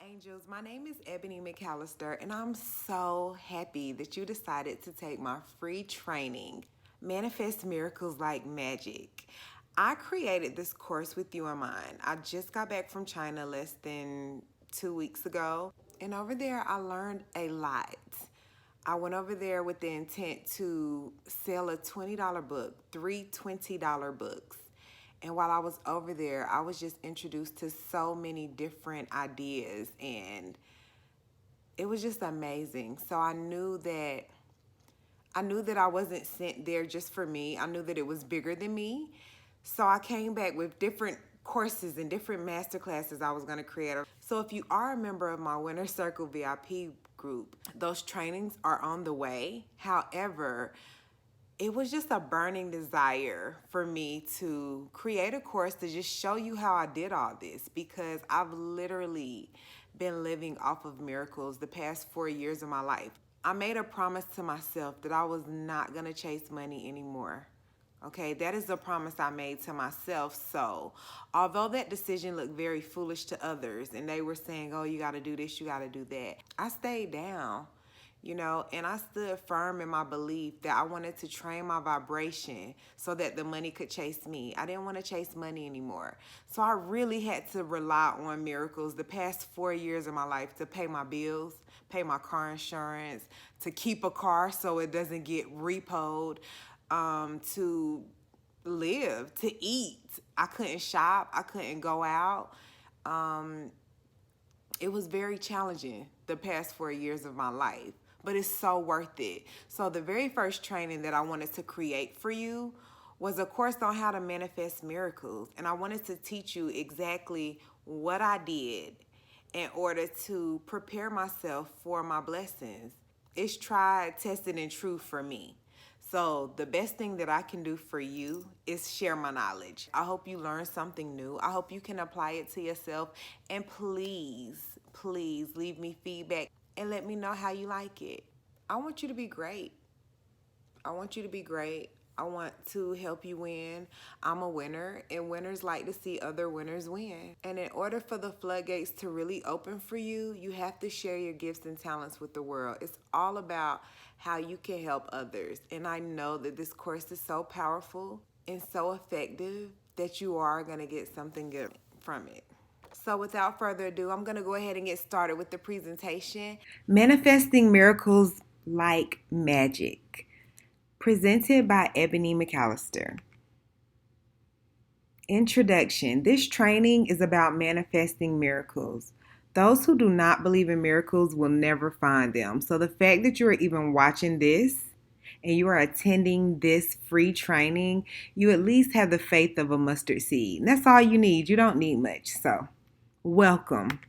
Angels. My name is Ebony McAllister, and I'm so happy that you decided to take my free training, Manifest Miracles Like Magic. I created this course with you in mind. I just got back from China less than 2 weeks ago, and over there I learned a lot. I went over there with the intent to sell a $20 book, three $20 books. And while I was over there, I was just introduced to so many different ideas, and it was just amazing. So I knew that I wasn't sent there just for me. I knew that it was bigger than me. So I came back with different courses and different master classes I was going to create. So if you are a member of my Winner Circle VIP group, those trainings are on the way. However, it was just a burning desire for me to create a course to just show you how I did all this, because I've literally been living off of miracles the past 4 years of my life. I made a promise to myself that I was not going to chase money anymore. Okay, that is the promise I made to myself. So, although that decision looked very foolish to others and they were saying, oh, you got to do this, you got to do that, I stayed down, and I stood firm in my belief that I wanted to train my vibration so that the money could chase me. I didn't want to chase money anymore. So I really had to rely on miracles the past 4 years of my life to pay my bills, pay my car insurance, to keep a car so it doesn't get repoed, to live, to eat. I couldn't shop. I couldn't go out. It was very challenging the past 4 years of my life, but it's so worth it. So the very first training that I wanted to create for you was a course on how to manifest miracles. And I wanted to teach you exactly what I did in order to prepare myself for my blessings. It's tried, tested, and true for me. So the best thing that I can do for you is share my knowledge. I hope you learn something new. I hope you can apply it to yourself. And please leave me feedback and let me know how you like it. I want you to be great. I want you to be great. I want to help you win. I'm a winner, and winners like to see other winners win. And in order for the floodgates to really open for you, you have to share your gifts and talents with the world. It's all about how you can help others. And I know that this course is so powerful and so effective that you are going to get something good from it. So without further ado, I'm going to go ahead and get started with the presentation. Manifesting Miracles Like Magic, presented by Ebony McAllister. Introduction. This training is about manifesting miracles. Those who do not believe in miracles will never find them. So the fact that you are even watching this and you are attending this free training, you at least have the faith of a mustard seed. And that's all you need. You don't need much. So, welcome.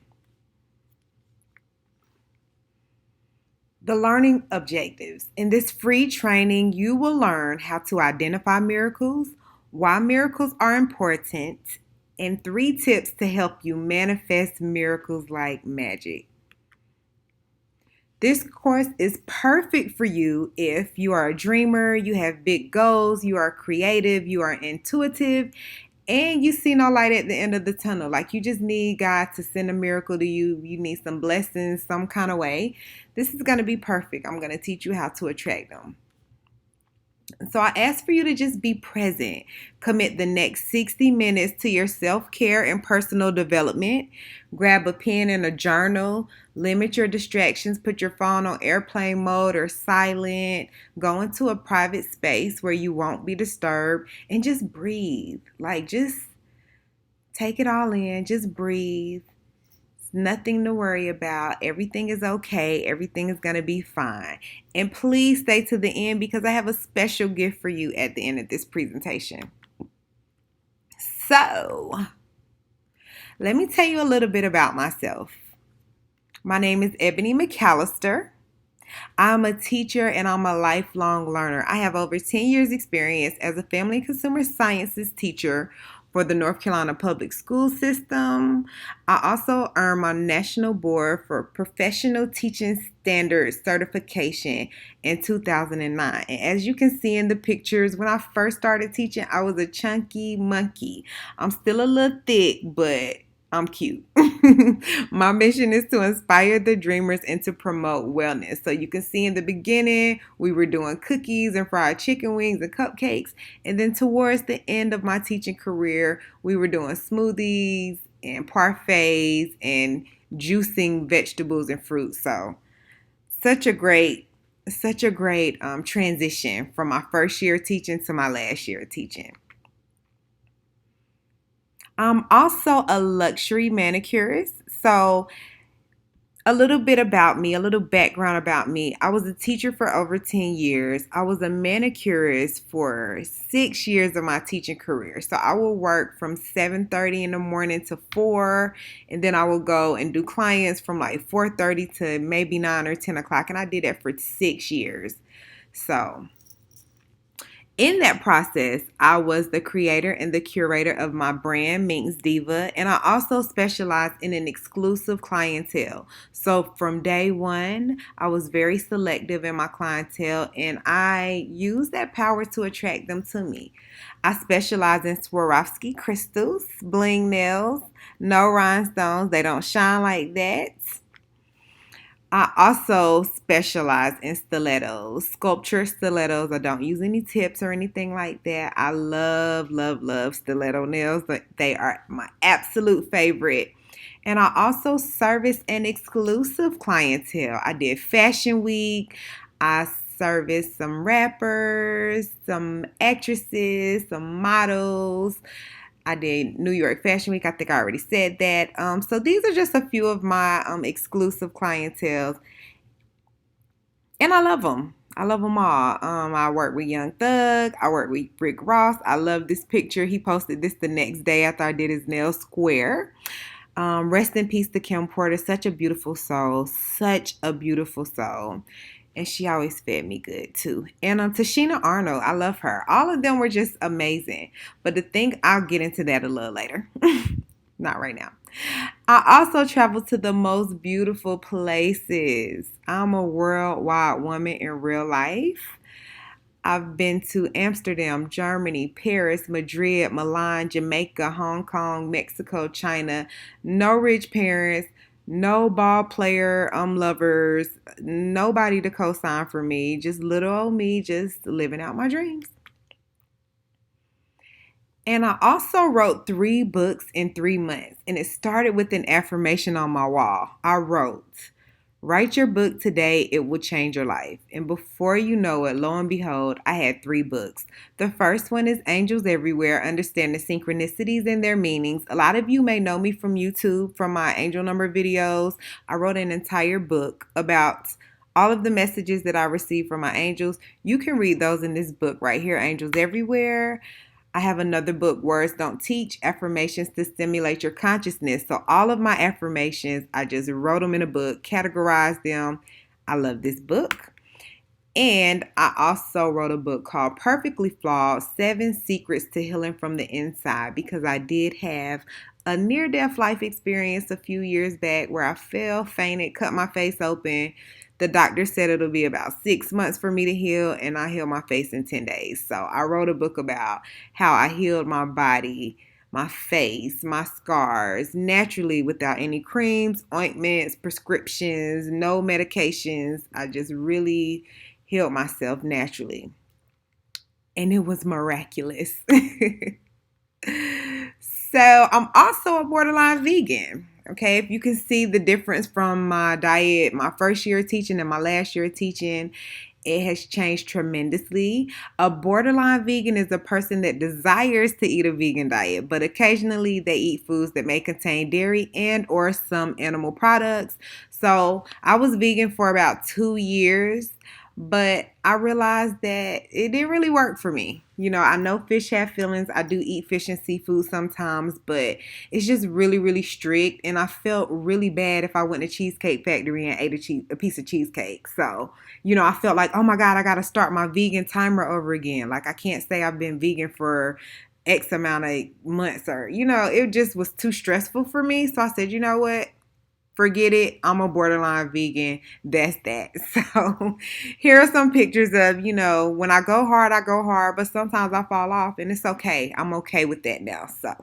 The learning objectives. In this free training, you will learn how to identify miracles, why miracles are important, and 3 tips to help you manifest miracles like magic. This course is perfect for you if you are a dreamer, you have big goals, you are creative, you are intuitive, and you see no light at the end of the tunnel. Like you just need God to send a miracle to you. You need some blessings some kind of way. This is going to be perfect. I'm going to teach you how to attract them. So I ask for you to just be present. Commit the next 60 minutes to your self-care and personal development. Grab a pen and a journal. Limit your distractions. Put your phone on airplane mode or silent. Go into a private space where you won't be disturbed and just breathe. Like just take it all in. Just breathe. Nothing to worry about. Everything is okay. Everything is going to be fine. And please stay to the end because I have a special gift for you at the end of this presentation. So, let me tell you a little bit about myself. My name is Ebony McAllister. I'm a teacher and I'm a lifelong learner. I have over 10 years experience as a family and consumer sciences teacher for the North Carolina public school system. I also earned my national board for professional teaching standards certification in 2009. And as you can see in the pictures, when I first started teaching, I was a chunky monkey. I'm still a little thick, but I'm cute. My mission is to inspire the dreamers and to promote wellness. So you can see in the beginning, we were doing cookies and fried chicken wings and cupcakes. And then towards the end of my teaching career, we were doing smoothies and parfaits and juicing vegetables and fruits. So such a great, such a great transition from my first year teaching to my last year teaching. I'm also a luxury manicurist. So, a little bit about me, a little background about me. I was a teacher for over 10 years. I was a manicurist for 6 years of my teaching career. So, I will work from 7:30 in the morning to 4, and then I will go and do clients from like 4:30 to maybe 9 or 10 o'clock. And I did that for 6 years. So, in that process, I was the creator and the curator of my brand, Minx Diva, and I also specialized in an exclusive clientele. So from day one, I was very selective in my clientele, and I used that power to attract them to me. I specialize in Swarovski crystals, bling nails, no rhinestones, they don't shine like that. I also specialize in stilettos, sculpture stilettos. I don't use any tips or anything like that. I love, love, love stiletto nails. They are my absolute favorite. And I also service an exclusive clientele. I did Fashion Week. I serviced some rappers, some actresses, some models. I did New York Fashion Week. I think I already said that. So these are just a few of my exclusive clientele, and I love them. I love them all. I work with Young Thug. I work with Rick Ross. I love this picture. He posted this the next day after I did his nails square. Rest in peace to Kim Porter. Such a beautiful soul. Such a beautiful soul. And she always fed me good too. And Tashina Arnold, I love her. All of them were just amazing. But the thing, I'll get into that a little later. Not right now. I also travel to the most beautiful places. I'm a worldwide woman in real life. I've been to Amsterdam, Germany, Paris, Madrid, Milan, Jamaica, Hong Kong, Mexico, China. No rich parents, no ball player lovers, nobody to co-sign for me. Just little old me, just living out my dreams. And I also wrote 3 books in 3 months. And it started with an affirmation on my wall. I wrote, "Write your book today, it will change your life." And before you know it, lo and behold, I had 3 books. The first one is Angels Everywhere, Understand the Synchronicities and Their Meanings. A lot of you may know me from YouTube, from my angel number videos. I wrote an entire book about all of the messages that I received from my angels. You can read those in this book right here, Angels Everywhere. I have another book, Words Don't Teach, Affirmations to Stimulate Your Consciousness. So all of my affirmations, I just wrote them in a book, categorized them. I love this book. And I also wrote a book called Perfectly Flawed, 7 Secrets to Healing from the Inside, because I did have a near-death life experience a few years back where I fell, fainted, cut my face open. The doctor said it'll be about 6 months for me to heal, and I healed my face in 10 days. So I wrote a book about how I healed my body, my face, my scars naturally without any creams, ointments, prescriptions, no medications. I just really healed myself naturally. And it was miraculous. So I'm also a borderline vegan. Okay, if you can see the difference from my diet, my first year of teaching and my last year of teaching, it has changed tremendously. A borderline vegan is a person that desires to eat a vegan diet, but occasionally they eat foods that may contain dairy and or some animal products. So I was vegan for about 2 years, but I realized that it didn't really work for me. You know, I know fish have feelings. I do eat fish and seafood sometimes, but it's just really, really strict. And I felt really bad if I went to Cheesecake Factory and ate a piece of cheesecake. So, you know, I felt like, oh my God, I got to start my vegan timer over again. Like, I can't say I've been vegan for X amount of months, or, you know, it just was too stressful for me. So I said, you know what? Forget it. I'm a borderline vegan. That's that. So here are some pictures of, you know, when I go hard, but sometimes I fall off, and it's okay. I'm okay with that now. So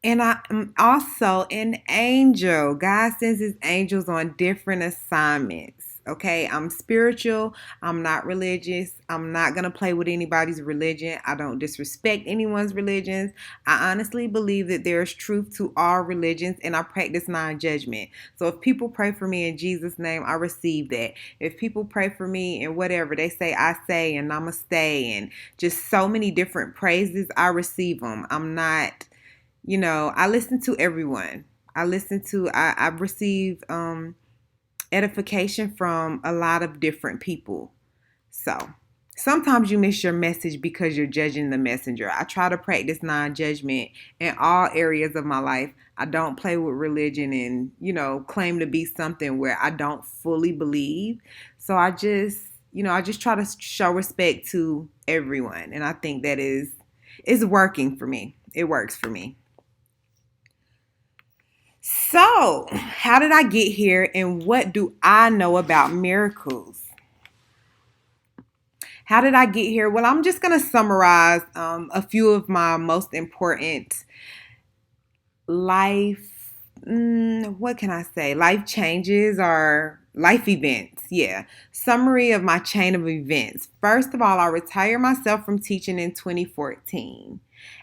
And I am also an angel. God sends his angels on different assignments. Okay, I'm spiritual. I'm not religious. I'm not going to play with anybody's religion. I don't disrespect anyone's religions. I honestly believe that there's truth to all religions, and I practice non judgment. So if people pray for me in Jesus' name, I receive that. If people pray for me and whatever they say, I say, and namaste, and just so many different praises, I receive them. I'm not, I listen to everyone. I receive edification from a lot of different people. So sometimes you miss your message because you're judging the messenger. I try to practice non-judgment in all areas of my life. I don't play with religion and, claim to be something where I don't fully believe. So I just try to show respect to everyone. And I think that is working for me. It works for me. So, how did I get here and what do I know about miracles? How did I get here? Well, I'm just going to summarize a few of my most important life, what can I say? Life changes or life events. Yeah. Summary of my chain of events. First of all, I retired myself from teaching in 2014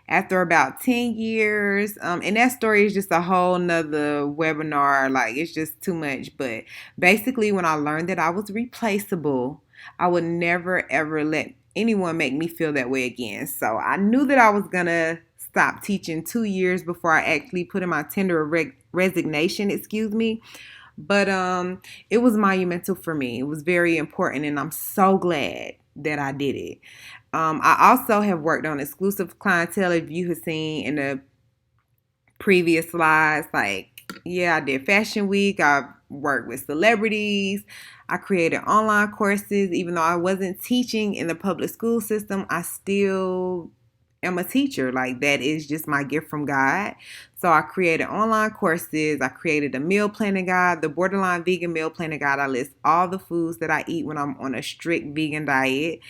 after about 10 years. And that story is just a whole nother webinar. Like, it's just too much. But basically, when I learned that I was replaceable, I would never, ever let anyone make me feel that way again. So I knew that I was going to stop teaching 2 years before I actually put in my tender of resignation, excuse me. But it was monumental for me. It was very important, and I'm so glad that I did it. I also have worked on exclusive clientele. If you have seen in the previous slides, I did Fashion Week. I worked with celebrities. I created online courses. Even though I wasn't teaching in the public school system, I still am a teacher. Like, that is just my gift from God. So I created online courses. I created a meal planning guide, the Borderline Vegan Meal Planning Guide. I list all the foods that I eat when I'm on a strict vegan diet.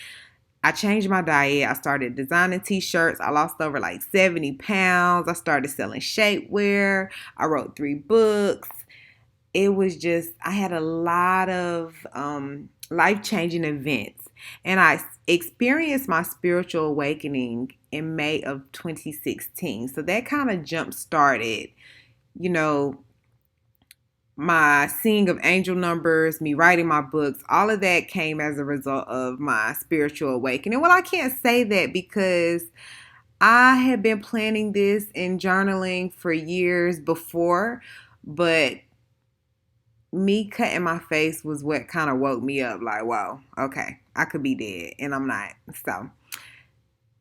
I changed my diet. I started designing t-shirts. I lost over 70 pounds. I started selling shapewear. I wrote 3 books. It was just, I had a lot of life-changing events. And I experienced my spiritual awakening in May of 2016. So that kind of jump-started, my seeing of angel numbers, me writing my books. All of that came as a result of my spiritual awakening. Well, I can't say that because I had been planning this and journaling for years before, but me cutting my face was what kind of woke me up. Like, wow, okay, I could be dead and I'm not. So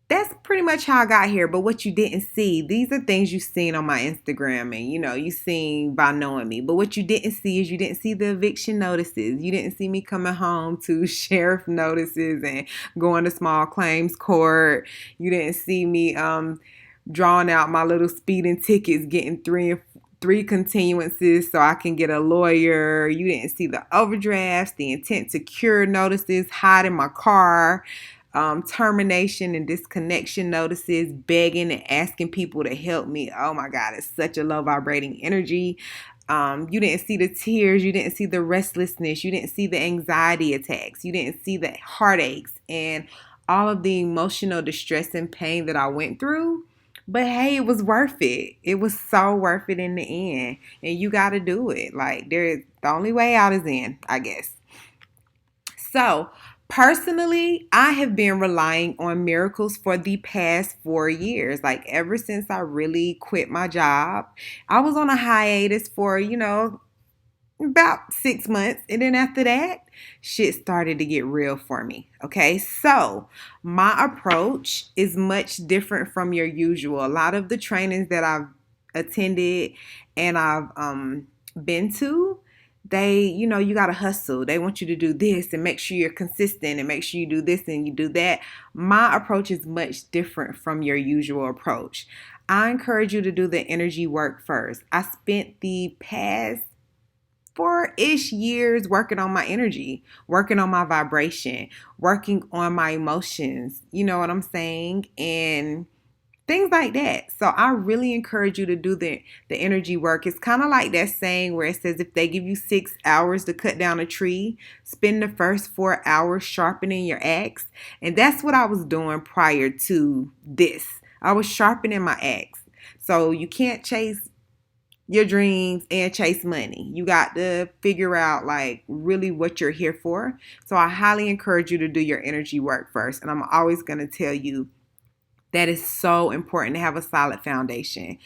that's pretty much how I got here. But what you didn't see, these are things you've seen on my Instagram and, you seen by knowing me. But what you didn't see is you didn't see the eviction notices. You didn't see me coming home to sheriff notices and going to small claims court. You didn't see me drawing out my little speeding tickets, getting three continuances so I can get a lawyer. You didn't see the overdrafts, the intent to cure notices, hiding my car, termination and disconnection notices, begging and asking people to help me. Oh my God, it's such a low vibrating energy. You didn't see the tears. You didn't see the restlessness. You didn't see the anxiety attacks. You didn't see the heartaches and all of the emotional distress and pain that I went through. But hey, it was worth it. It was so worth it in the end. And you got to do it. The only way out is in, I guess. So, personally, I have been relying on miracles for the past 4 years. Ever since I really quit my job, I was on a hiatus for, about 6 months. And then after that, shit started to get real for me. Okay. So my approach is much different from your usual. A lot of the trainings that I've attended and I've been to, you got to hustle. They want you to do this and make sure you're consistent and make sure you do this and you do that. My approach is much different from your usual approach. I encourage you to do the energy work first. I spent the past 4-ish years working on my energy, working on my vibration, working on my emotions. You know what I'm saying? And things like that. So I really encourage you to do the energy work. It's kind of like that saying where it says if they give you 6 hours to cut down a tree, spend the first 4 hours sharpening your axe. And that's what I was doing prior to this. I was sharpening my axe. So you can't chase your dreams and chase money. You got to figure out like really what you're here for. So I highly encourage you to do your energy work first. And I'm always going to tell you that is so important to have a solid foundation.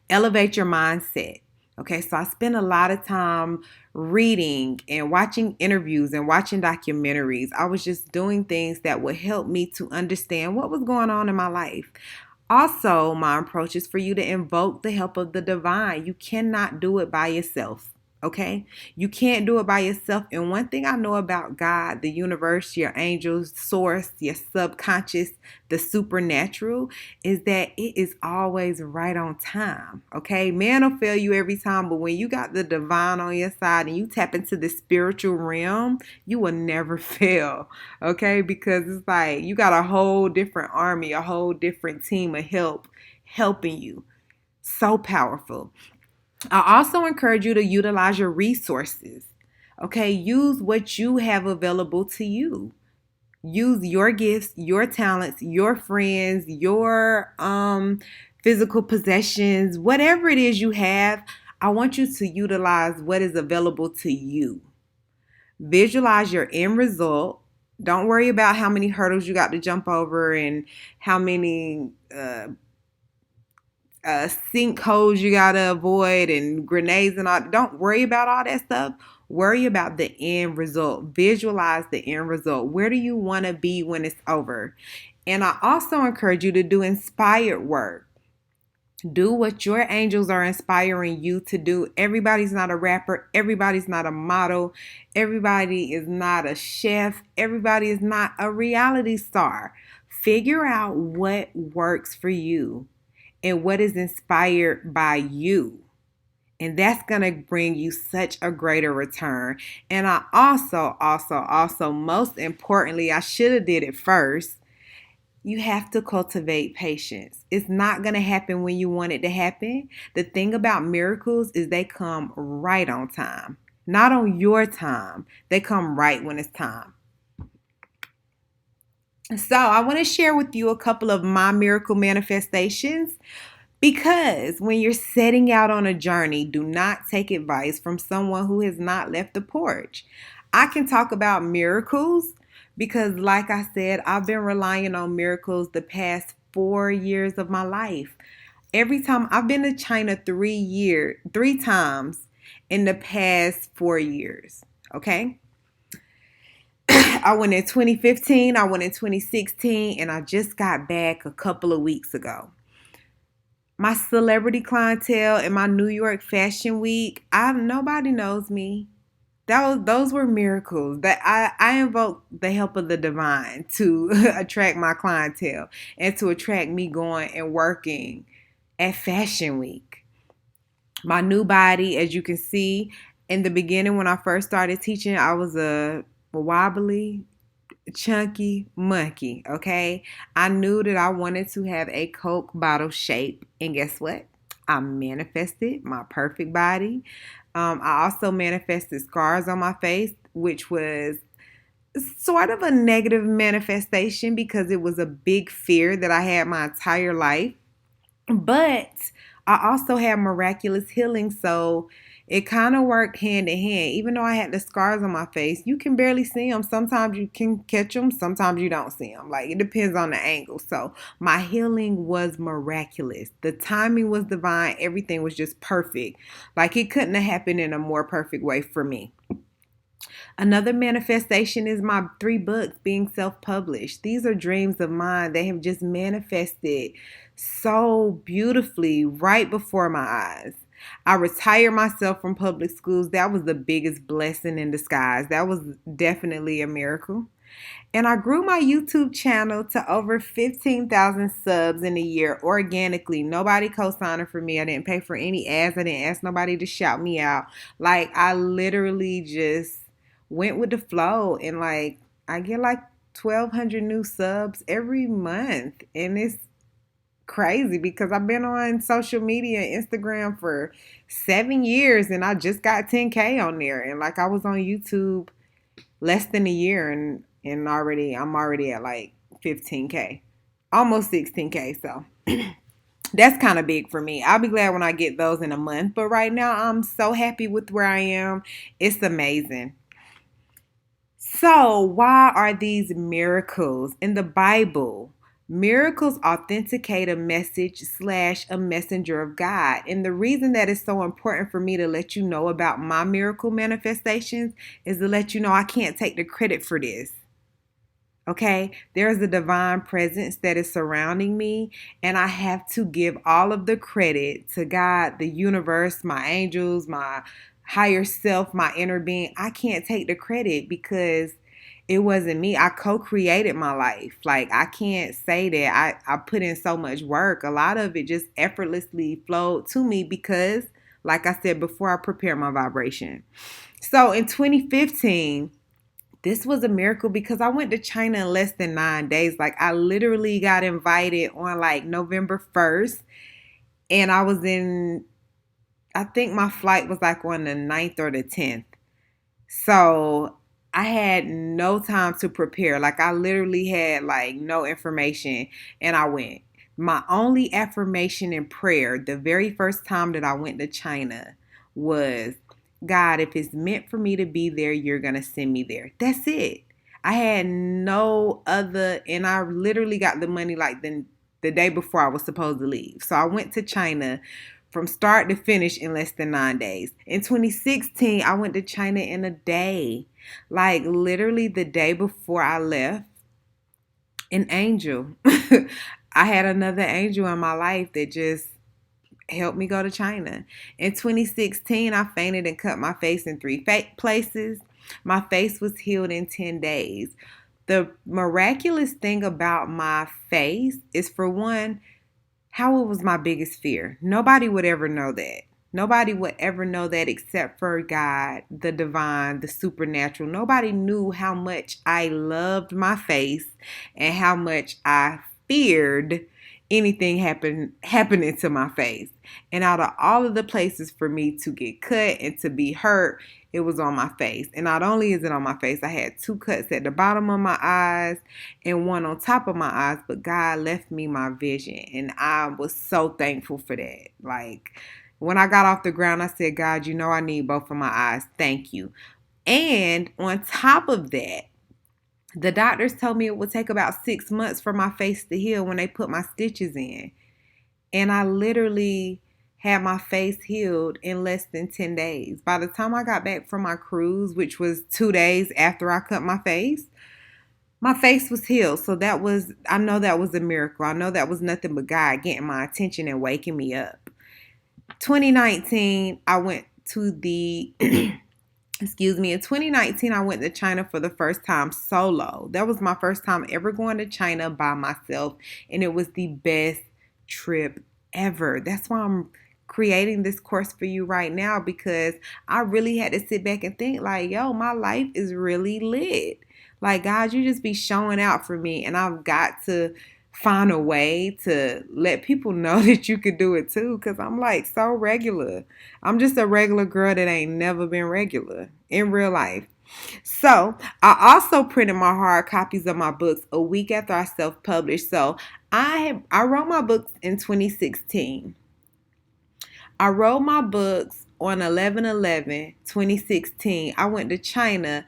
Elevate your mindset. Okay, so I spend a lot of time reading and watching interviews and watching documentaries. I was just doing things that would help me to understand what was going on in my life. Also, my approach is for you to invoke the help of the divine. You cannot do it by yourself. Okay? You can't do it by yourself. And one thing I know about God, the universe, your angels, source, your subconscious, the supernatural, is that it is always right on time. Okay? Man will fail you every time, but when you got the divine on your side and you tap into the spiritual realm, you will never fail. Okay? Because it's like you got a whole different army, a whole different team of help helping you. So powerful. I also encourage you to utilize your resources. Okay, use what you have available to you. Use your gifts, your talents, your friends, your physical possessions, whatever it is you have. I want you to utilize what is available to you. Visualize your end result. Don't worry about how many hurdles you got to jump over and how many sinkholes you gotta avoid and grenades and all. Don't worry about all that stuff. Worry about the end result. Visualize the end result. Where do you want to be when it's over? And I also encourage you to do inspired work. Do what your angels are inspiring you to do. Everybody's not a rapper. Everybody's not a model. Everybody is not a chef. Everybody is not a reality star. Figure out what works for you and what is inspired by you. And that's going to bring you such a greater return. And I also, most importantly, I should have did it first. You have to cultivate patience. It's not going to happen when you want it to happen. The thing about miracles is they come right on time. Not on your time. They come right when it's time. So I want to share with you a couple of my miracle manifestations. Because when you're setting out on a journey, do not take advice from someone who has not left the porch. I can talk about miracles because, like I said, I've been relying on miracles the past 4 years of my life. Every time I've been to China 3 times in the past 4 years. Okay. I went in 2015, I went in 2016, and I just got back a couple of weeks ago. My celebrity clientele in my New York Fashion Week, nobody knows me. Those were miracles. That I invoked the help of the divine to attract my clientele and to attract me going and working at Fashion Week. My new body, as you can see, in the beginning when I first started teaching, I was a wobbly, chunky monkey. Okay, I knew that I wanted to have a Coke bottle shape, and guess what? I manifested my perfect body. I also manifested scars on my face, which was sort of a negative manifestation because it was a big fear that I had my entire life. But I also had miraculous healing, so it kind of worked hand in hand. Even though I had the scars on my face, you can barely see them. Sometimes you can catch them, sometimes you don't see them. Like, it depends on the angle. So my healing was miraculous. The timing was divine. Everything was just perfect. Like, it couldn't have happened in a more perfect way for me. Another manifestation is my 3 books being self-published. These are dreams of mine. They have just manifested so beautifully right before my eyes. I retired myself from public schools. That was the biggest blessing in disguise. That was definitely a miracle. And I grew my YouTube channel to over 15,000 subs in a year organically. Nobody co-signed for me. I didn't pay for any ads. I didn't ask nobody to shout me out. Like, I literally just went with the flow. And like, I get like 1,200 new subs every month. And it's crazy because I've been on social media and Instagram for 7 years and I just got 10K on there. And like I was on YouTube less than a year and already I'm already at like 15K. Almost 16K. So that's kind of big for me. I'll be glad when I get those in a month. But right now I'm so happy with where I am. It's amazing. So, why are these miracles in the Bible? Miracles authenticate a message slash a messenger of God. And the reason that it's so important for me to let you know about my miracle manifestations is to let you know I can't take the credit for this. Okay, there's a divine presence that is surrounding me, and I have to give all of the credit to God, the universe, my angels, my higher self, my inner being. I can't take the credit because it wasn't me. I co-created my life. Like, I can't say that I put in so much work. A lot of it just effortlessly flowed to me because, like I said before, I prepared my vibration. So in 2015, this was a miracle because I went to China in less than 9 days. Like, I literally got invited on like November 1st, and I think my flight was like on the 9th or the 10th. So I had no time to prepare. Like, I literally had like no information, and I went. My only affirmation and prayer the very first time that I went to China was, God, if it's meant for me to be there, you're going to send me there. That's it. I had no other, and I literally got the money like the day before I was supposed to leave. So I went to China from start to finish in less than 9 days. In 2016, I went to China in a day. Like, literally the day before I left, an angel. I had another angel in my life that just helped me go to China. In 2016, I fainted and cut my face in three places. My face was healed in 10 days. The miraculous thing about my face is, for one, how it was my biggest fear. Nobody would ever know that. Nobody would ever know that except for God, the divine, the supernatural. Nobody knew how much I loved my face and how much I feared anything happening to my face. And out of all of the places for me to get cut and to be hurt, it was on my face. And not only is it on my face, I had 2 cuts at the bottom of my eyes and 1 on top of my eyes, but God left me my vision. And I was so thankful for that. Like, when I got off the ground, I said, God, you know I need both of my eyes. Thank you. And on top of that, the doctors told me it would take about 6 months for my face to heal when they put my stitches in. And I literally had my face healed in less than 10 days. By the time I got back from my cruise, which was 2 days after I cut my face was healed. So I know that was a miracle. I know that was nothing but God getting my attention and waking me up. 2019, I went to the excuse me, in 2019, I went to China for the first time solo. That was my first time ever going to China by myself, and it was the best trip ever. That's why I'm creating this course for you right now, because I really had to sit back and think like, yo, my life is really lit. Like, God, you just be showing out for me, and I've got to find a way to let people know that you could do it too, because I'm like so regular. I'm just a regular girl that ain't never been regular in real life. So I also printed my hard copies of my books a week after I self-published. So I wrote my books in 2016. I wrote my books on 11/11/2016. I went to China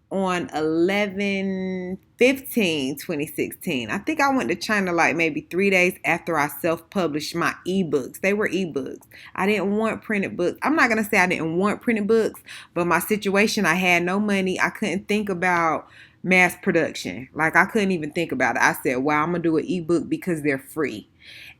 on 11/15/2016. I think I went to China like maybe 3 days after I self-published my ebooks. They were ebooks. I didn't want printed books. I'm not going to say I didn't want printed books, but my situation, I had no money. I couldn't think about mass production. Like, I couldn't even think about it. I said, well, I'm going to do an ebook because they're free.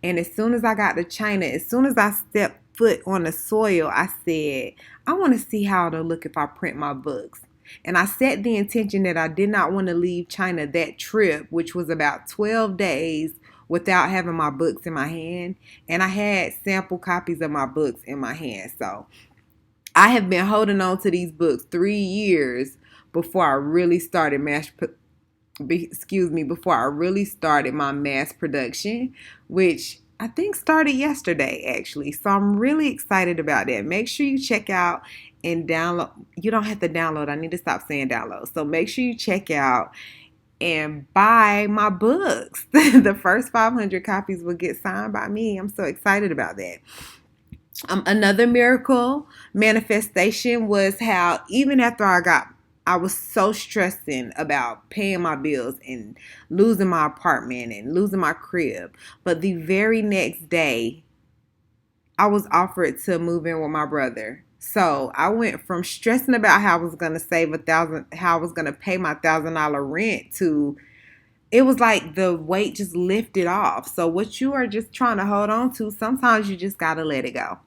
And as soon as I got to China, as soon as I stepped foot on the soil, I said, I want to see how it'll look if I print my books. And I set the intention that I did not want to leave China that trip, which was about 12 days, without having my books in my hand. And I had sample copies of my books in my hand. So I have been holding on to these books 3 years before I really started before I really started my mass production, which I think started yesterday actually. So I'm really excited about that. Make sure you check out and download. You don't have to download. I need to stop saying download. So make sure you check out and buy my books. The first 500 copies will get signed by me. I'm so excited about that. Another miracle manifestation was how even after I was so stressing about paying my bills and losing my apartment and losing my crib. But the very next day, I was offered to move in with my brother. So I went from stressing about how I was going to save how I was going to pay my $1,000 rent to it was like the weight just lifted off. So what you are just trying to hold on to, sometimes you just got to let it go.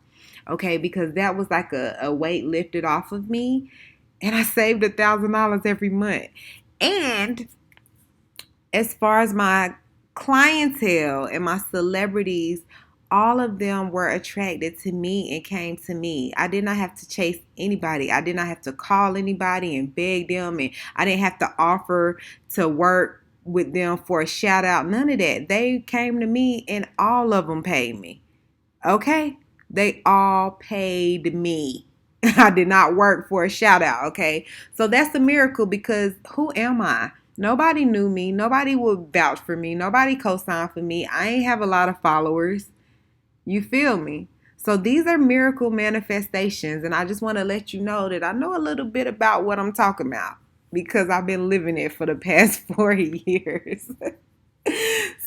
Okay, because that was like a weight lifted off of me, and I saved $1,000 every month. And as far as my clientele and my celebrities, all of them were attracted to me and came to me. I did not have to chase anybody. I did not have to call anybody and beg them, and I didn't have to offer to work with them for a shout out. None of that. They came to me and all of them paid me. Okay? They all paid me. I did not work for a shout out, okay? So that's a miracle because who am I? Nobody knew me. Nobody would vouch for me. Nobody co-signed for me. I ain't have a lot of followers. You feel me? So these are miracle manifestations, and I just want to let you know that I know a little bit about what I'm talking about because I've been living it for the past 4 years.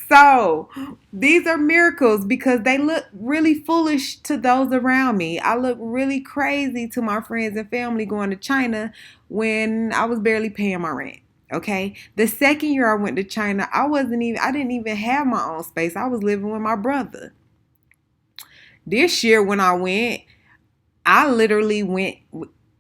So these are miracles because they look really foolish to those around me. I look really crazy to my friends and family going to China when I was barely paying my rent. Okay. The second year I went to China, I didn't even have my own space. I was living with my brother. This year when I went, I literally went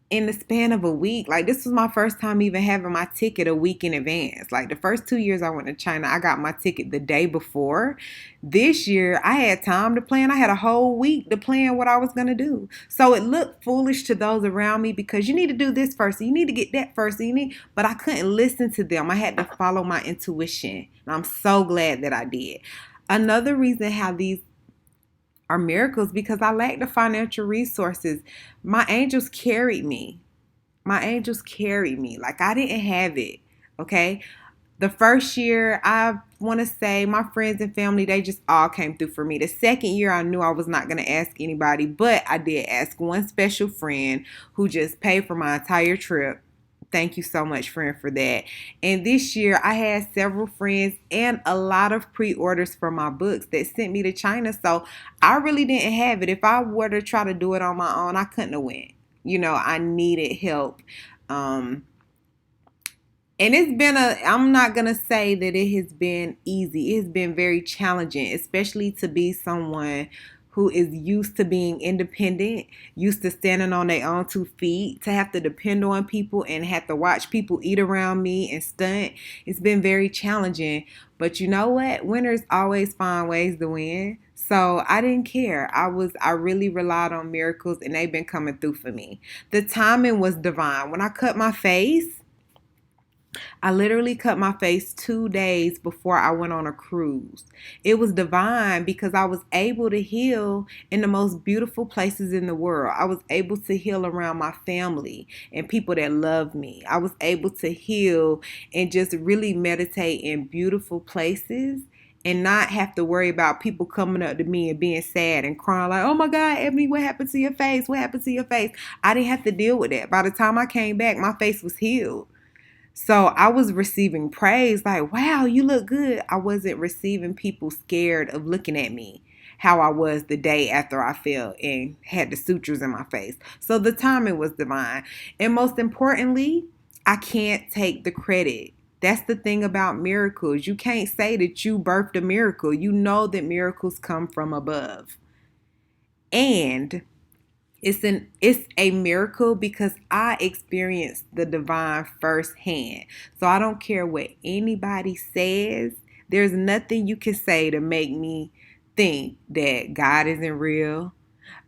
in the span of a week. Like, this was my first time even having my ticket a week in advance. Like, the first 2 years I went to China, I got my ticket the day before. This year, I had time to plan. I had a whole week to plan what I was going to do. So it looked foolish to those around me because you need to do this first. You need to get that first. But I couldn't listen to them. I had to follow my intuition. And I'm so glad that I did. Another reason how these are miracles because I lacked the financial resources. My angels carried me. My angels carried me. Like, I didn't have it. Okay. The first year, I want to say my friends and family, they just all came through for me. The second year, I knew I was not going to ask anybody, but I did ask one special friend who just paid for my entire trip. Thank you so much, friend, for that. And this year, I had several friends and a lot of pre-orders for my books that sent me to China. So I really didn't have it. If I were to try to do it on my own, I couldn't have went. I needed help. And I'm not going to say that it has been easy. It has been very challenging, especially to be someone who is used to being independent, used to standing on their own 2 feet, to have to depend on people and have to watch people eat around me and stunt. It's been very challenging. But you know what? Winners always find ways to win. So I didn't care. I really relied on miracles and they've been coming through for me. The timing was divine. When I cut my face, I literally cut my face 2 days before I went on a cruise. It was divine because I was able to heal in the most beautiful places in the world. I was able to heal around my family and people that love me. I was able to heal and just really meditate in beautiful places and not have to worry about people coming up to me and being sad and crying like, oh my God, Ebony, what happened to your face? What happened to your face? I didn't have to deal with that. By the time I came back, my face was healed. So I was receiving praise like, wow, you look good. I wasn't receiving people scared of looking at me how I was the day after I fell and had the sutures in my face. So the timing was divine. And most importantly, I can't take the credit. That's the thing about miracles. You can't say that you birthed a miracle. You know that miracles come from above. And it's a miracle because I experienced the divine firsthand. So I don't care what anybody says. There's nothing you can say to make me think that God isn't real.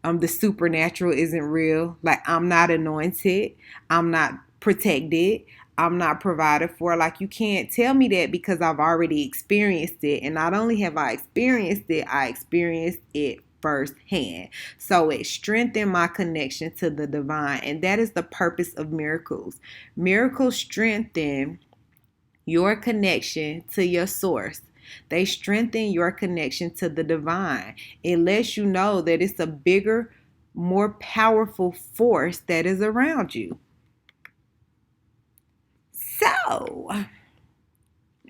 The supernatural isn't real. Like, I'm not anointed. I'm not protected. I'm not provided for. Like, you can't tell me that because I've already experienced it. And not only have I experienced it firsthand. So it strengthened my connection to the divine. And that is the purpose of miracles. Miracles strengthen your connection to your source. They strengthen your connection to the divine. It lets you know that it's a bigger, more powerful force that is around you. So,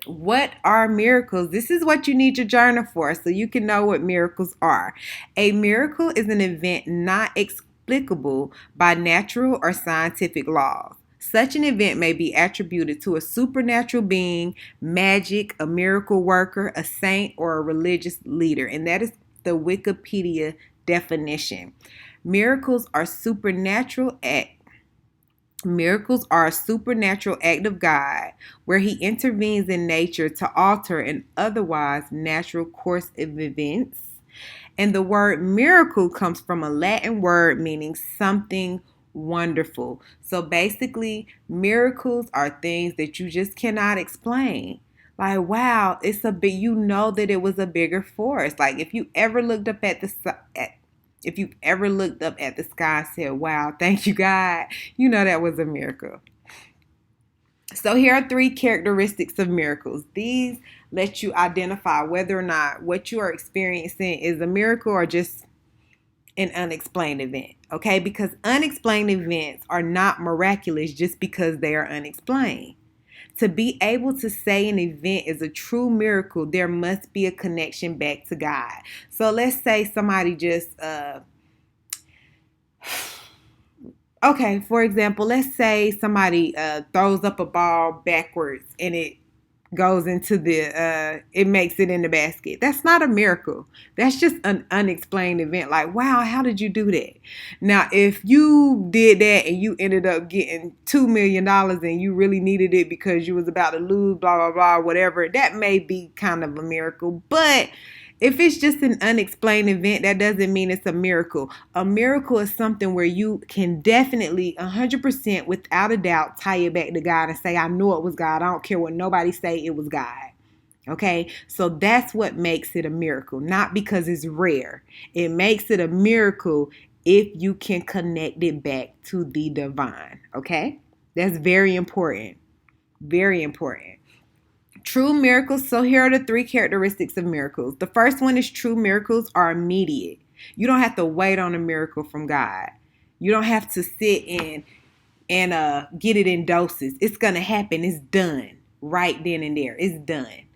what are miracles? This is what you need your journal for so you can know what miracles are. A miracle is an event not explicable by natural or scientific laws. Such an event may be attributed to a supernatural being, magic, a miracle worker, a saint, or a religious leader. And that is the Wikipedia definition. Miracles are a supernatural act of God where he intervenes in nature to alter an otherwise natural course of events. And the word miracle comes from a Latin word meaning something wonderful. So basically, miracles are things that you just cannot explain. Like, wow, you know that it was a bigger force. Like, if you ever looked up at the sky and said, wow, thank you, God, you know that was a miracle. So here are 3 characteristics of miracles. These let you identify whether or not what you are experiencing is a miracle or just an unexplained event. Okay? Because unexplained events are not miraculous just because they are unexplained. To be able to say an event is a true miracle, there must be a connection back to God. So let's say somebody just, okay, for example, let's say somebody throws up a ball backwards and it goes into it makes it in the basket. That's not a miracle. That's just an unexplained event. Like, wow, how did you do that? Now, if you did that and you ended up getting $2 million and you really needed it because you was about to lose, blah, blah, blah, whatever, that may be kind of a miracle. But if it's just an unexplained event, that doesn't mean it's a miracle. A miracle is something where you can definitely 100% without a doubt tie it back to God and say, I know it was God. I don't care what nobody say, it was God. Okay, so that's what makes it a miracle, not because it's rare. It makes it a miracle if you can connect it back to the divine. Okay, that's very important. Very important. True miracles. So here are the 3 characteristics of miracles. The first one is true miracles are immediate. You don't have to wait on a miracle from God. You don't have to sit and get it in doses. It's going to happen. It's done right then and there. It's done.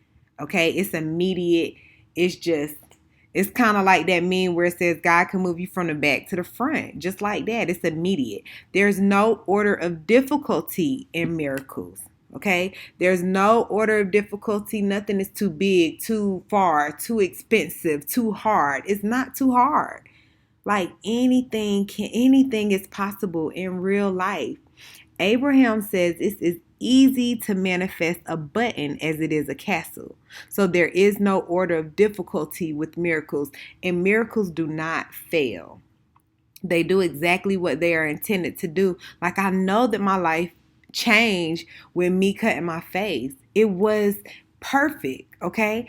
Okay? It's immediate. It's kind of like that meme where it says God can move you from the back to the front. Just like that. It's immediate. There's no order of difficulty in miracles. Okay, there's no order of difficulty. Nothing is too big, too far, too expensive, too hard. It's not too hard. Like anything is possible in real life. Abraham says it's as easy to manifest a button as it is a castle. So there is no order of difficulty with miracles, and miracles do not fail. They do exactly what they are intended to do. Like, I know that my life changed with me cutting my face. It was perfect, okay?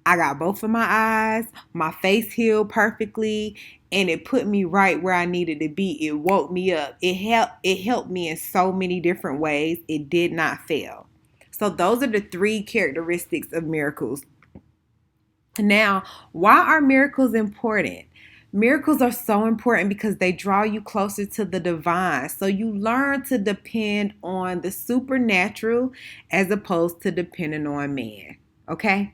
I got both of my eyes, my face healed perfectly, and it put me right where I needed to be. It woke me up. It helped me in so many different ways. It did not fail. So those are the 3 characteristics of miracles. Now, why are miracles important? Miracles are so important because they draw you closer to the divine. So you learn to depend on the supernatural as opposed to depending on man. Okay?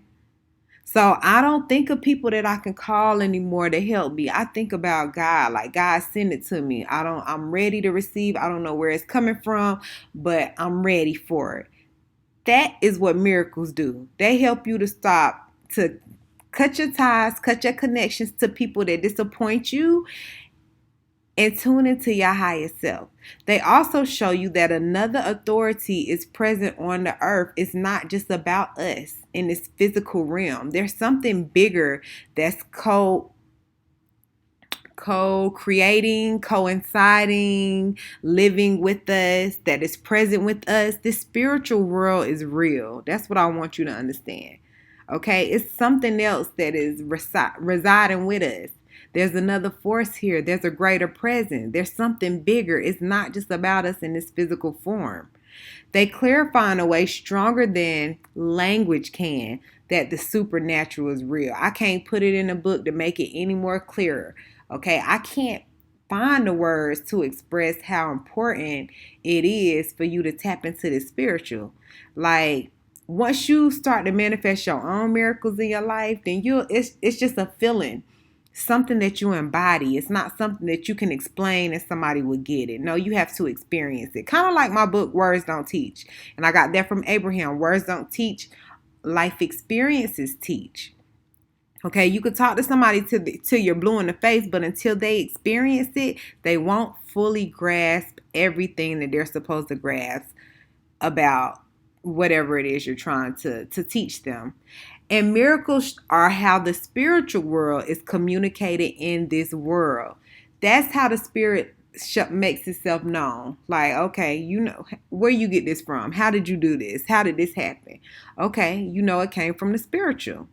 So I don't think of people that I can call anymore to help me. I think about God. Like, God, send it to me. I'm ready to receive. I don't know where it's coming from, but I'm ready for it. That is what miracles do. They help you to cut your ties, cut your connections to people that disappoint you, and tune into your higher self. They also show you that another authority is present on the earth. It's not just about us in this physical realm. There's something bigger that's co-creating, coinciding, living with us, that is present with us. This spiritual world is real. That's what I want you to understand. Okay? It's something else that is residing with us. There's another force here. There's a greater presence. There's something bigger. It's not just about us in this physical form. They clarify in a way stronger than language can that the supernatural is real. I can't put it in a book to make it any more clearer. Okay, I can't find the words to express how important it is for you to tap into the spiritual. Like, once you start to manifest your own miracles in your life, then it's just a feeling, something that you embody. It's not something that you can explain and somebody will get it. No, you have to experience it. Kind of like my book, Words Don't Teach. And I got that from Abraham. Words don't teach. Life experiences teach. Okay, you could talk to somebody till you're blue in the face, but until they experience it, they won't fully grasp everything that they're supposed to grasp about whatever it is you're trying to teach them. And miracles are how the spiritual world is communicated in this world. That's how the spirit makes itself known. Like, okay, you know, where you get this from? How did you do this? How did this happen? Okay, you know it came from the spiritual.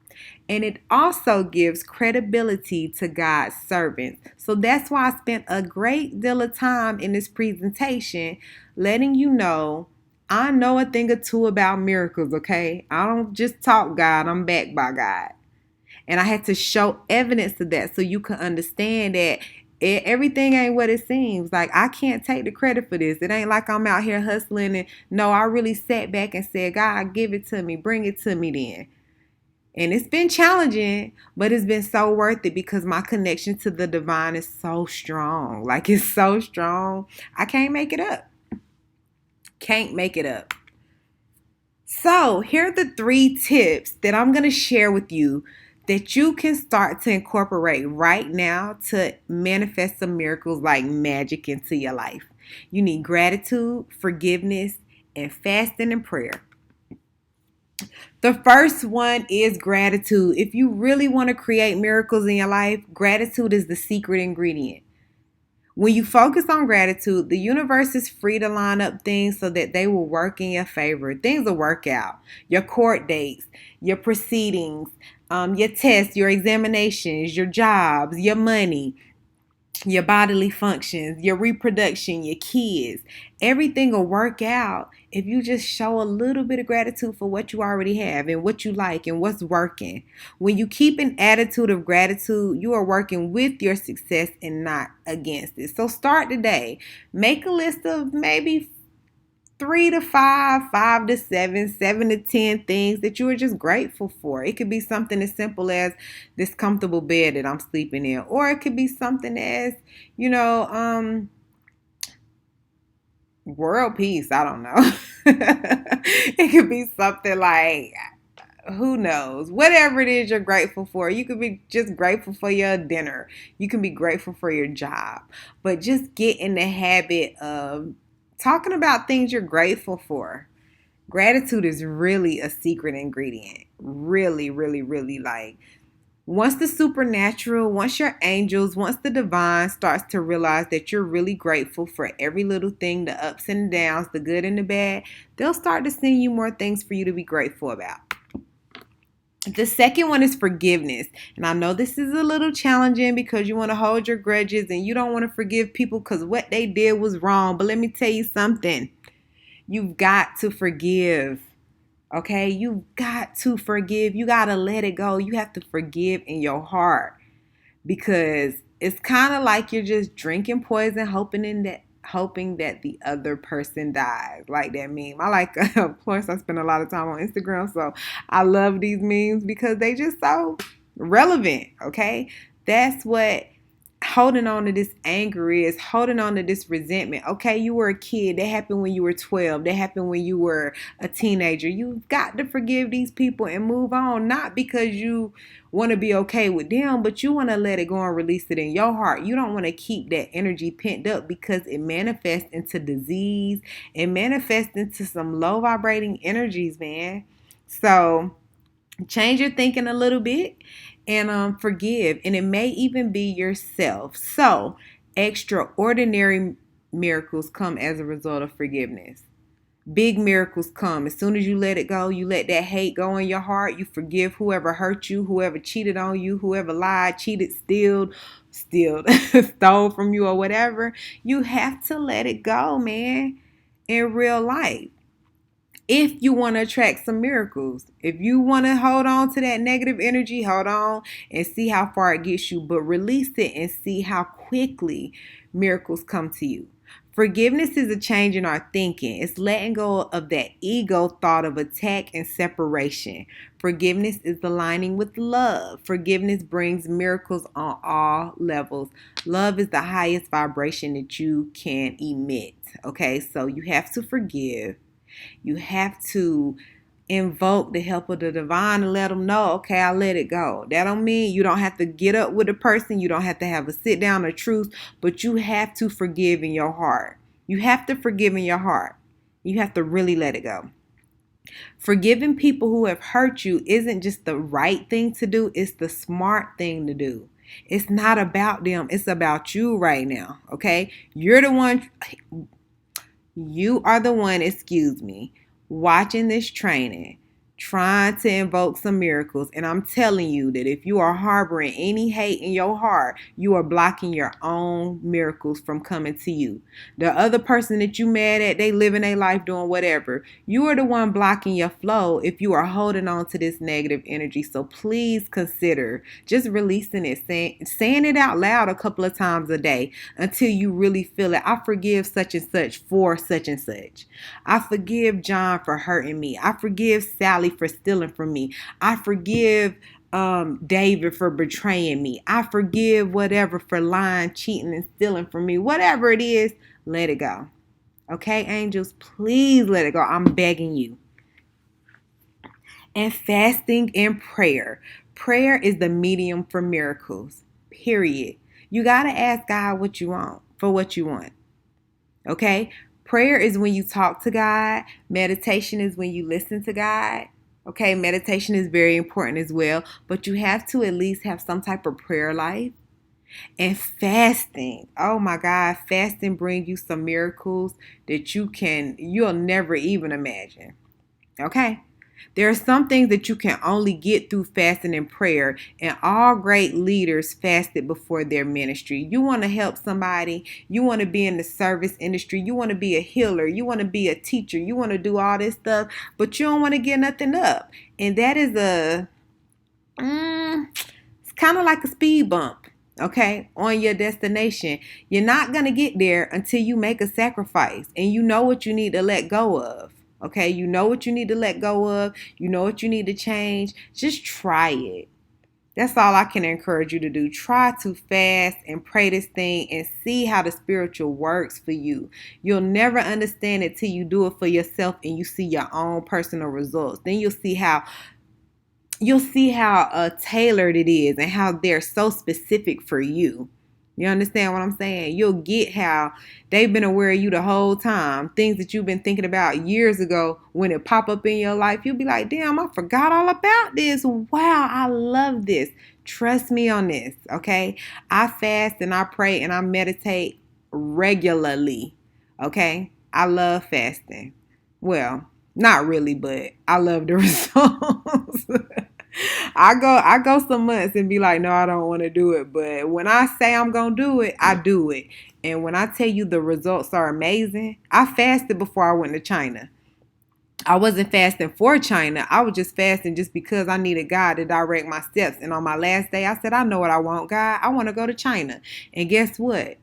And it also gives credibility to God's servants. So that's why I spent a great deal of time in this presentation letting you know I know a thing or two about miracles, okay? I don't just talk God, I'm backed by God. And I had to show evidence of that so you can understand that everything ain't what it seems. Like, I can't take the credit for this. It ain't like I'm out here hustling. And no, I really sat back and said, God, give it to me. Bring it to me then. And it's been challenging, but it's been so worth it because my connection to the divine is so strong. Like, it's so strong. I can't make it up. Can't make it up. So here are the 3 tips that I'm going to share with you that you can start to incorporate right now to manifest some miracles like magic into your life. You need gratitude, forgiveness, and fasting and prayer. The first one is gratitude. If you really want to create miracles in your life, gratitude is the secret ingredient. When you focus on gratitude, the universe is free to line up things so that they will work in your favor. Things will work out. Your court dates, your proceedings, your tests, your examinations, your jobs, your money, your bodily functions, your reproduction, your kids. Everything will work out if you just show a little bit of gratitude for what you already have and what you like and what's working. When you keep an attitude of gratitude, you are working with your success and not against it. So start today. Make a list of maybe 3 to 5, 5 to 7, 7 to 10 things that you are just grateful for. It could be something as simple as this comfortable bed that I'm sleeping in, or it could be something as, world peace. I don't know. It could be something like, who knows, whatever it is you're grateful for. You could be just grateful for your dinner. You can be grateful for your job, but just get in the habit of talking about things you're grateful for. Gratitude is really a secret ingredient. Really, really, really. Like, once the supernatural, once your angels, once the divine starts to realize that you're really grateful for every little thing, the ups and downs, the good and the bad, they'll start to send you more things for you to be grateful about. The second one is forgiveness. And I know this is a little challenging because you want to hold your grudges and you don't want to forgive people because what they did was wrong. But let me tell you something. You've got to forgive. Okay? You've got to forgive. You got to let it go. You have to forgive in your heart because it's kind of like you're just drinking poison, hoping that the other person dies. Like that meme. Of course, I spend a lot of time on Instagram, so I love these memes because they just so relevant, okay? That's what holding on to this anger is, holding on to this resentment. Okay, you were a kid. That happened when you were 12. That happened when you were a teenager. You've got to forgive these people and move on, not because you want to be okay with them, but you want to let it go and release it in your heart. You don't want to keep that energy pent up because it manifests into disease. It manifests into some low vibrating energies, man. So change your thinking a little bit and forgive. And it may even be yourself. So extraordinary miracles come as a result of forgiveness. Big miracles come as soon as you let it go. You let that hate go in your heart. You forgive whoever hurt you, whoever cheated on you, whoever lied, cheated, stealed, stole from you, or whatever. You have to let it go, man, in real life. If you want to attract some miracles, if you want to hold on to that negative energy, hold on and see how far it gets you, but release it and see how quickly miracles come to you. Forgiveness is a change in our thinking. It's letting go of that ego thought of attack and separation. Forgiveness is aligning with love. Forgiveness brings miracles on all levels. Love is the highest vibration that you can emit. Okay, so you have to forgive. You have to invoke the help of the divine and let them know, okay, I let it go. That don't mean you don't have to get up with the person. You don't have to have a sit down or truth, but you have to forgive in your heart. You have to forgive in your heart. You have to really let it go. Forgiving people who have hurt you isn't just the right thing to do. It's the smart thing to do. It's not about them. It's about you right now. Okay. You are the one, watching this training, trying to invoke some miracles. And I'm telling you that if you are harboring any hate in your heart, you are blocking your own miracles from coming to you. The other person that you mad at, they living their life doing whatever. You are the one blocking your flow if you are holding on to this negative energy. So please consider just releasing it, saying it out loud a couple of times a day until you really feel it. I forgive such and such for such and such. I forgive John for hurting me. I forgive Sally for stealing from me. I forgive David for betraying me. I forgive whatever for lying, cheating, and stealing from me. Whatever it is, let it go. Okay, angels, please let it go. I'm begging you. And fasting and prayer. Prayer is the medium for miracles, period. You got to ask God what you want for what you want. Okay? Prayer is when you talk to God. Meditation is when you listen to God. Okay, meditation is very important as well, but you have to at least have some type of prayer life. And fasting, oh my God, fasting brings you some miracles that you'll never even imagine. Okay? There are some things that you can only get through fasting and prayer, and all great leaders fasted before their ministry. You want to help somebody, you want to be in the service industry, you want to be a healer, you want to be a teacher, you want to do all this stuff, but you don't want to get nothing up. And that is it's kind of like a speed bump, okay, on your destination. You're not going to get there until you make a sacrifice and you know what you need to let go of. Okay, you know what you need to let go of. You know what you need to change. Just try it. That's all I can encourage you to do. Try to fast and pray this thing and see how the spiritual works for you. You'll never understand it till you do it for yourself and you see your own personal results. Then you'll see how tailored it is and how they're so specific for you. You understand what I'm saying? You'll get how they've been aware of you the whole time. Things that you've been thinking about years ago, when it pop up in your life, you'll be like, damn, I forgot all about this. Wow, I love this. Trust me on this, okay? I fast and I pray and I meditate regularly, okay? I love fasting. Well, not really, but I love the results. I go some months and be like, no, I don't want to do it. But when I say I'm going to do it, I do it. And when I tell you the results are amazing, I fasted before I went to China. I wasn't fasting for China. I was just fasting just because I needed God to direct my steps. And on my last day, I said, I know what I want, God. I want to go to China. And guess what?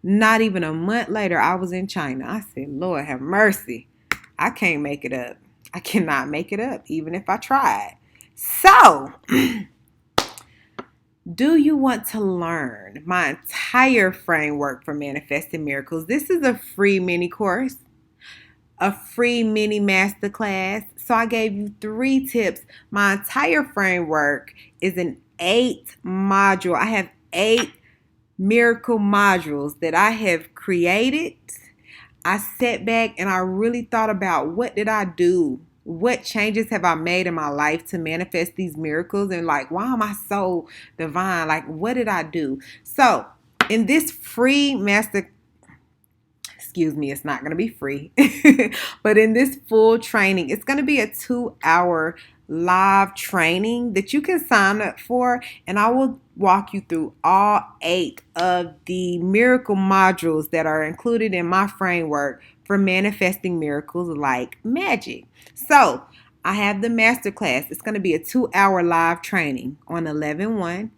Not even a month later, I was in China. I said, Lord, have mercy. I can't make it up. I cannot make it up, even if I tried. So, do you want to learn my entire framework for manifesting miracles? This is a free mini course, a free mini masterclass. So I gave you 3 tips. My entire framework is an 8-module. I have 8 miracle modules that I have created. I sat back and I really thought about, what did I do what changes have I made in my life to manifest these miracles? And like, why am I so divine? Like, what did I do? So in this free master, excuse me, it's not going to be free, but in this full training, it's going to be a 2-hour live training that you can sign up for, and I will walk you through all 8 of the miracle modules that are included in my framework for manifesting miracles like magic. So I have the masterclass. It's going to be a 2-hour live training on 11/1,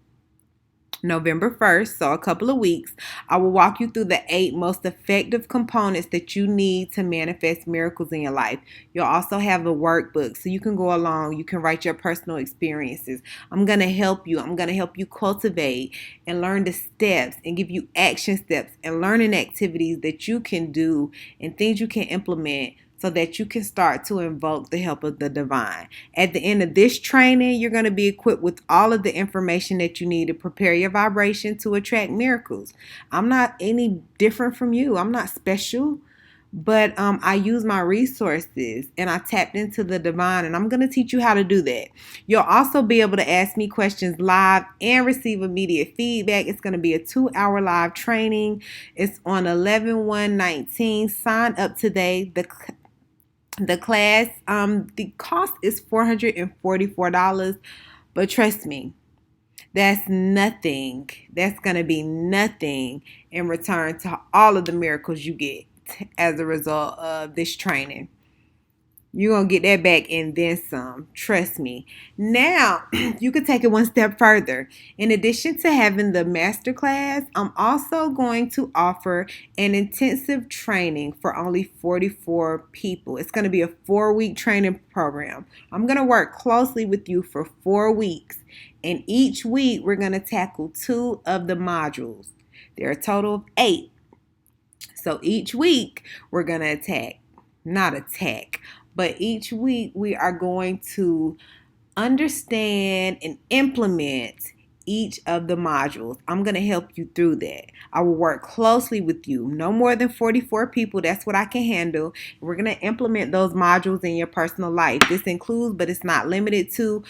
November 1st, so a couple of weeks. I will walk you through the 8 most effective components that you need to manifest miracles in your life. You'll also have a workbook so you can go along, you can write your personal experiences. I'm going to help you. I'm going to help you cultivate and learn the steps and give you action steps and learning activities that you can do and things you can implement so that you can start to invoke the help of the divine. At the end of this training, you're going to be equipped with all of the information that you need to prepare your vibration to attract miracles. I'm not any different from you. I'm not special, but I use my resources and I tapped into the divine, and I'm going to teach you how to do that. You'll also be able to ask me questions live and receive immediate feedback. It's going to be a 2-hour live training. It's on 11/1/19. Sign up today. The class, the cost is $444, but trust me, that's nothing. That's going to be nothing in return to all of the miracles you get as a result of this training. You're going to get that back and then some. Trust me. Now, you can take it one step further. In addition to having the masterclass, I'm also going to offer an intensive training for only 44 people. It's going to be a 4-week training program. I'm going to work closely with you for 4 weeks. And each week, we're going to tackle 2 of the modules. There are a total of 8. So each week, we're going to but each week we are going to understand and implement each of the modules. I'm going to help you through that. I will work closely with you. No more than 44 people. That's what I can handle. We're going to implement those modules in your personal life. This includes, but it's not limited to,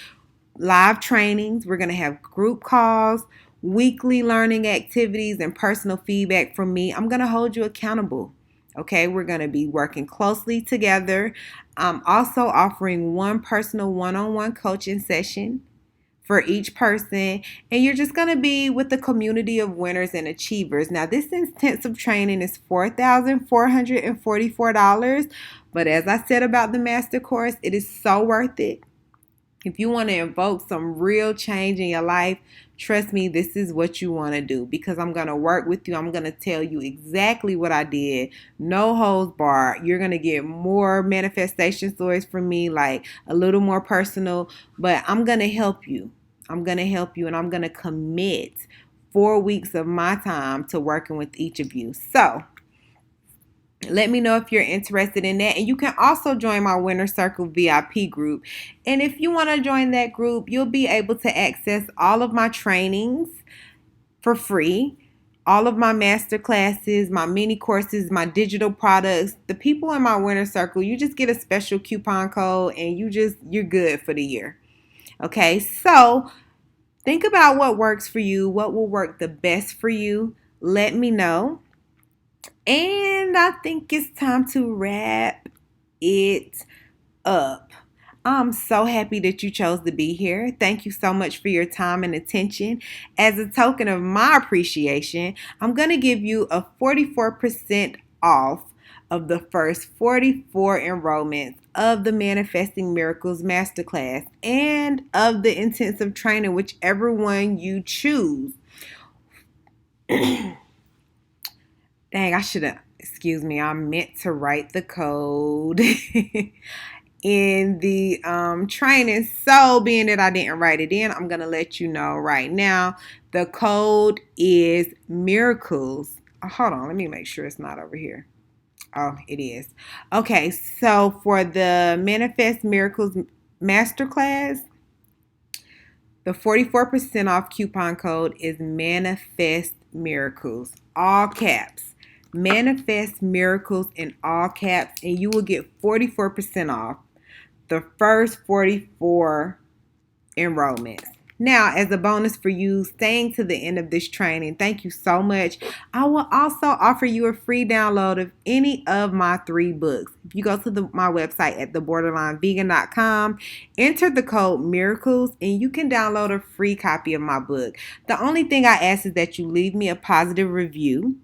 live trainings. We're going to have group calls, weekly learning activities, and personal feedback from me. I'm going to hold you accountable. Okay, we're going to be working closely together. I'm also offering one personal one-on-one coaching session for each person, and you're just going to be with the community of winners and achievers. Now, this intensive training is $4,444, but as I said about the master course, it is so worth it. If you want to invoke some real change in your life, trust me, this is what you want to do, because I'm going to work with you. I'm going to tell you exactly what I did. No holds barred. You're going to get more manifestation stories from me, like a little more personal, but I'm going to help you. I'm going to help you, and I'm going to commit 4 weeks of my time to working with each of you. So let me know if you're interested in that. And you can also join my Winner Circle VIP group. And if you want to join that group, you'll be able to access all of my trainings for free, all of my master classes, my mini courses, my digital products. The people in my Winner Circle, you just get a special coupon code and you're good for the year. Okay, so think about what works for you, what will work the best for you. Let me know. And I think it's time to wrap it up. I'm so happy that you chose to be here. Thank you so much for your time and attention. As a token of my appreciation, I'm going to give you a 44% off of the first 44 enrollments of the Manifesting Miracles Masterclass and of the intensive training, whichever one you choose. Dang, I meant to write the code in the training. So being that I didn't write it in, I'm going to let you know right now. The code is miracles. Oh, hold on, let me make sure it's not over here. Oh, it is. Okay, so for the Manifest Miracles Masterclass, the 44% off coupon code is Manifest Miracles, all caps. Manifest Miracles in all caps, and you will get 44% off. the first 44 enrollments. Now, as a bonus for you staying to the end of this training, thank you so much. I will also offer you a free download of any of my 3 books. If you go to my website at theborderlinevegan.com, enter the code MIRACLES, and you can download a free copy of my book. The only thing I ask is that you leave me a positive review.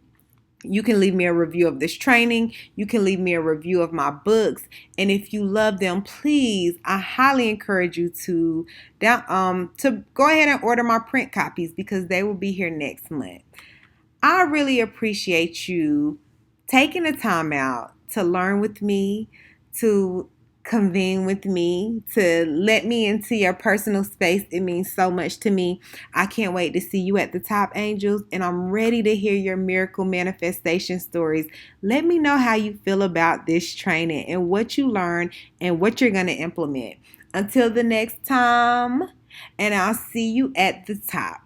You can leave me a review of this training. You can leave me a review of my books. And if you love them, please, I highly encourage you to go ahead and order my print copies because they will be here next month. I really appreciate you taking the time out to learn with me, to convene with me, to let me into your personal space. It means so much to me. I can't wait to see you at the top, angels, and I'm ready to hear your miracle manifestation stories. Let me know how you feel about this training and what you learned and what you're going to implement. Until the next time, and I'll see you at the top.